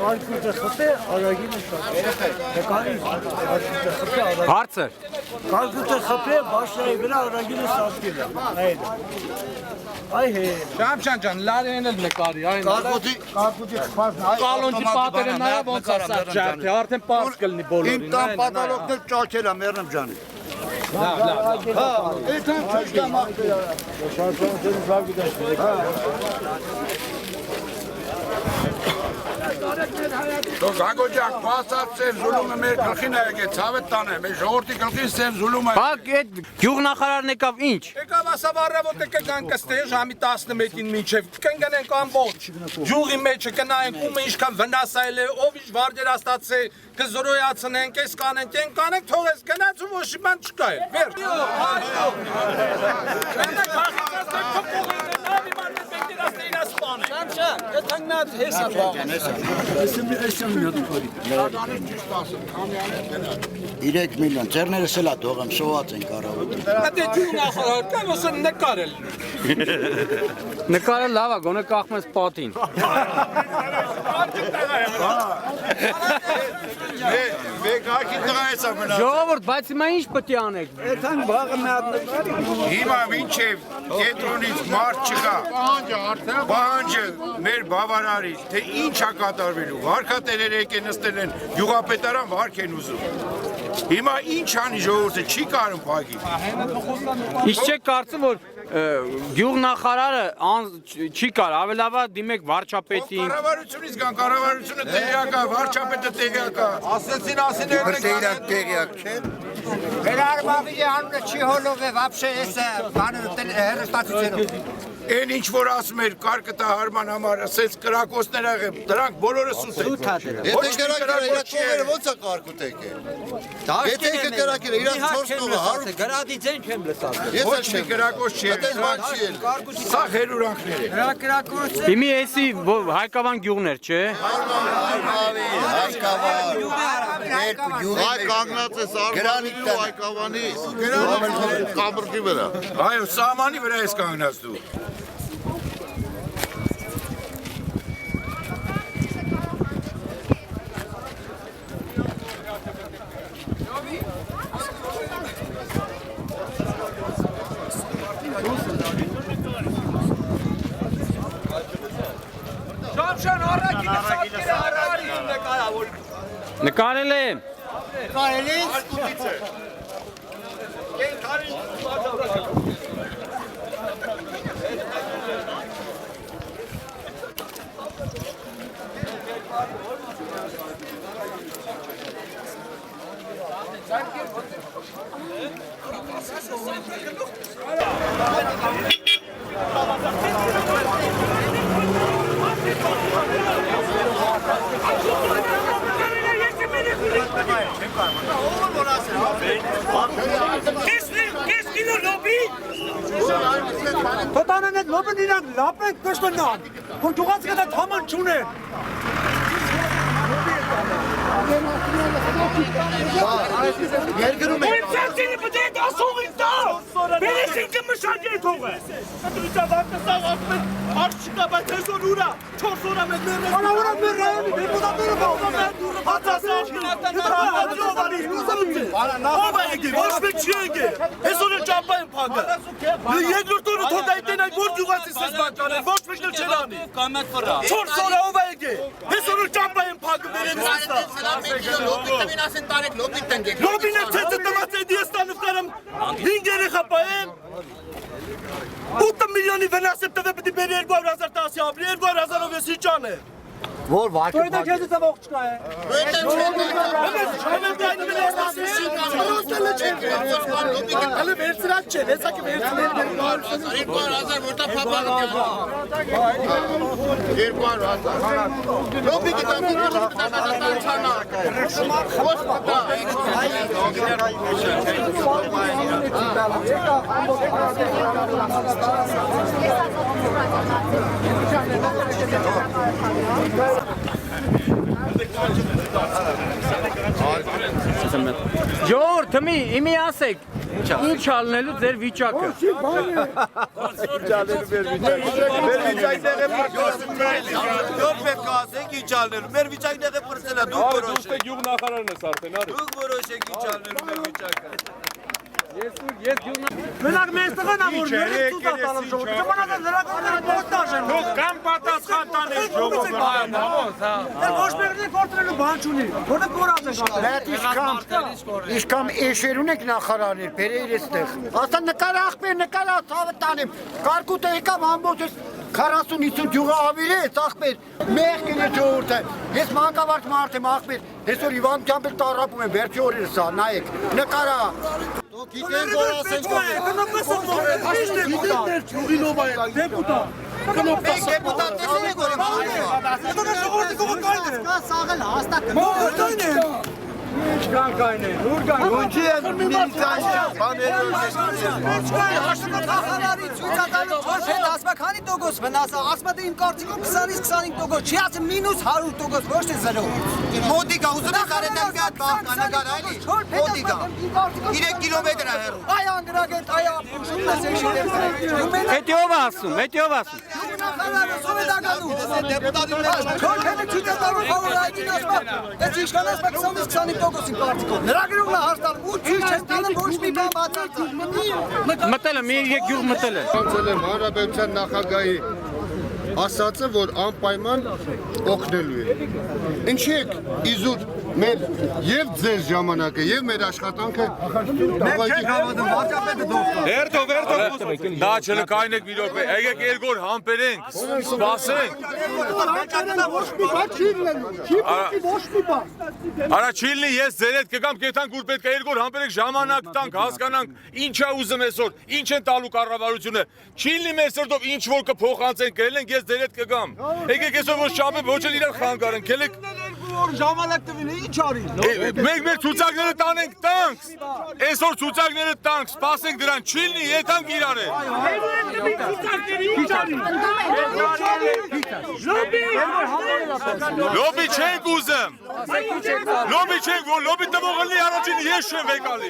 Կարկուտը խփե, արագինը շատ։ Հարցը։ Կարկուտը խփե, բաշնայի վրա արագինը սատկել է։ Այ հե։ Շամշան ջան, լարենն էլ նկարի, այն։ Կարկուտի խփածն այ Կալոնջի պատերը նայ ոնց է սա ջարդի, արդեն պարզ կլինի բոլորին։ Իմ տան պատալոկն էլ ճաչել է մեռնեմ ջանի։ Լավ։ Այդքան ցույց տամ ախտերը։ շարժանքների բաղ գիտես։ Գագոջակ, պասած ծեր զուլումը մեր գլխին է եկել, ցավետ տանը, մեր ժողովրդի գլխին ծեր զուլումը է։ Բակ այդ գյուղնախարարն եկավ ինչ։ Եկավ ասավարը ոտը կգան կստե ժամի 11-ին մինչև կընկնենք ամբողջ յուղի մեջը կնայենք ում ինչքան վնասայել է, ով ինչ վարդերաստած է, կզորոյացնենք, այս կանենք, այն կանենք, թողես գնաց ու ոչ մի բան չկա է։ Վերջ։ Շամշան, այդ հանգնած հեսա բաղ։ Այսինքն մի հատ քորի։ 3 միլիոն, ծերներս էլ է թողեմ, սոված են կարավոտը։ Դե դու նախարար կան ոսը նկարել։ Նկարը լավ է, գոնե կախում ես պատին։ Մեկ ակի տղա էսա մնաց։ Ժողովուրդ, բայց հիմա ինչ պետք է անեք։ Այդքան բաղը մի հատ նկարի։ Հիմա մինչև կենտրոնից մարդ չկա։ Պահանջը մեր բավարարից, թե ինչ է կատարվելու։ Վարքատերերը եկեն նստել են, գյուղապետարան վարք են ուզում։ Հիմա ինչ անի ժողովուրդը չի կարում փակի։ Ինչ չեք կարծում, որ գյուղնախարարը չի կար, ավելավա դիմեք վարչապետին։ Կառավարությունից կան, կառավարությունը տեղյակ է, վարչապետը տեղյակ է։ Ասեցին ասիներն տեղյակ չէ։ Վերարմավի անունը չի հոլով է, վապշե ես բանը հերստացիցերով։ Այն ինչ որ ասում էր կարկտա հարման համար, ասեց կրակոցներ աղեմ, դրանք բոլորը սուտ են։ Եթե կրակերը իր կողերը ոնց է կարկուտ եկել։ Եթե եկը կրակերը իր 4 կողը 100 Գրադի ձեն չեմ լսած։ Ոչ մի կրակոց չի Այդպես բան չի ել։ Սա հերուրանքներ է։ Գրակրակորս Հիմի էսի Հայկավան գյուղներ, չէ։ Հայ կանգնած ես արմանի ու Հայկավանի կամրդի վրա։ Այո, սահմանի վրա ես կանգնած դու։ Շամշան առակինը սատկերը հարարի նկարավոր։ Նկարել եմ։ Տանան այդ լոբն իրան լապ են կշտնան, որ ճուղած կետա թաման չունեն։ Երկրում է։ Սենցինի պտետ ասողին դա, բերեսին կմշակ է թող է։ Դրիցավակը սաղ ասում են, արդ չկա, բայց հեսոն ուրա, 4 որա մեկ մերնես։ Ալա ուրա մեր ռայոնի, դեպոտատները բաղում են, ով է եկել, ոչ մեկ չի եկել, հեսոն է ճապա են պագը։ Երկրորդ օրը թոտ այտենակ որ գյուղացիս ես բան կանեն, ոչ մեկ էլ չեն անի։ 4 որա ով է եկել, հեսոն է ճապա են պագը վերևից ստա։ Լոբին է ցեցը տված էդի ես տանով կարամ 5 երեխա պայեմ 8 միլիոնի վնաս է տվե պտի բերի 200,000 տասի ապրի 200,000-ով ես իճան է Որ վարկը Որտե քեզից ող չկա է Հələ վերցրած չէ, հեսակի վերցրել 200,000 որտա փապաղը 200,000 Լոբի գիտան չանա Ոչ պտա Thank you. Ժողովուրդ, իմի ասեք, ինչ ալնելու ձեր վիճակը։ Դուք պետք է ասեք ինչ ալնելու։ Մեր վիճակն է պրծելա, դուք որոշեք։ Գյուղ նախարարն ես արդեն, արի։ Դուք որոշեք ինչ ալնելու մեր վիճակը։ Մենակ մեզ տղան որ ներից ցույց տալով ժողովուրդը մնացած լրագրողները պորտաժ են։ Դուք կամ պատասխան տանեք ժողովուրդը։ Ոչ մեկը կորտրելու բան չունի։ Որտե կորած է Իշքամ էշերուն եք նախարարներ, բերեիր էստեղ։ Ասա նկար աղբեր, նկար ցավը տանեմ։ Կարկուտը եկավ ամբողջ 40-50 ջուղը ավիրեց աղբեր։ Մեղքին է ժողովուրդը։ Ես մանկավարժ մարդ եմ աղբեր։ Այսօր Իվան Ճամբել տարապում եմ վերջի օրերը սա, նայեք։ Նկարա։ Գիտեն որ ասենք Քանի տոկոս վնասա, ասում եմ իմ կարծիքով 20-ից 25%, չի ասում մինուս 100%, ոչ թե 0։ մոտիկա ուզում եք արետան մի հատ բախկանագար այլի մոտիկա 3 կիլոմետր է հեռու Այ անգրագետ, այ ապուշումն ես էշիրել։ Հետի ով ասում, հետի ով ասում։ Նախարարը ով է դականում։ Քոչ հետը չուտետարով հավոր այդին ասում, այս իշխան ասում 20-ից 25%-ին կարծիքով։ Լրագրողը հաստատ ու չի չեն տանում ոչ մի բան բացարձակ։ Մտել եմ, մի գյուղ մտել եմ։ Կանցել եմ հանրապետության նախագահի ասացը, որ անպայման օգնելու է։ Ինչի եք իզուր մեր եւ ձեր ժամանակը եւ մեր աշխատանքը Դա չնկայնեք մի րոպե, եկեք երկոր համբերենք, սպասենք։ Արա չի լինի, ես ձեր հետ կգամ կետանք, որ պետք է երկոր համբերենք, ժամանակ տանք, հասկանանք, ինչ է ուզում այսօր, ինչ են տալու կառավարությունը։ Չի լինի մեր սրտով ինչ որ կփոխանցենք, գրել ենք, ես ձեր հետ կգամ։ Եկեք այսօր որ շապը ոչ էլ իրար խանգարենք, ելեք ժամանակ տվին, ինչ արի։ Մենք մեր ցուցակները տանենք տանք։ Այսօր ցուցակները տանք, սպասենք դրան, չի լինի, եթանք իրար է։ Լոբի չենք ուզում։ Լոբի չենք, որ լոբի տվողը լի առաջին ես չեմ եկալի։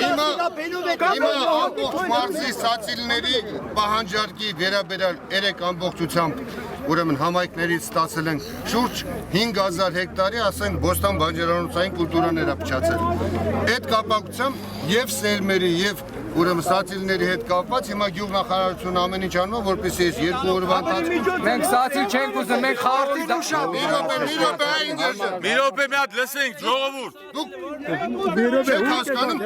Հիմա ամբողջ մարզի սացիլների պահանջարկի վերաբերյալ 3 ամբողջությամբ ուրեմն համայնքներից ստացել ենք շուրջ 5000 հեկտարի, ասենք Բոստան բանջարանոցային կուլտուրաներ ապչացել։ Այդ կապակցությամբ եւ սերմերի եւ ուրեմն սացիլների հետ կապված հիմա գյուղնախարարությունը ամեն ինչ անում է, որպեսզի այս 2 օրվա ընթացքում Մենք սացիլ չենք ուզում, մենք խարտի մի րոպե այն դերժա։ Մի րոպե մի հատ լսենք, ժողովուրդ։ Դուք չեք հասկանում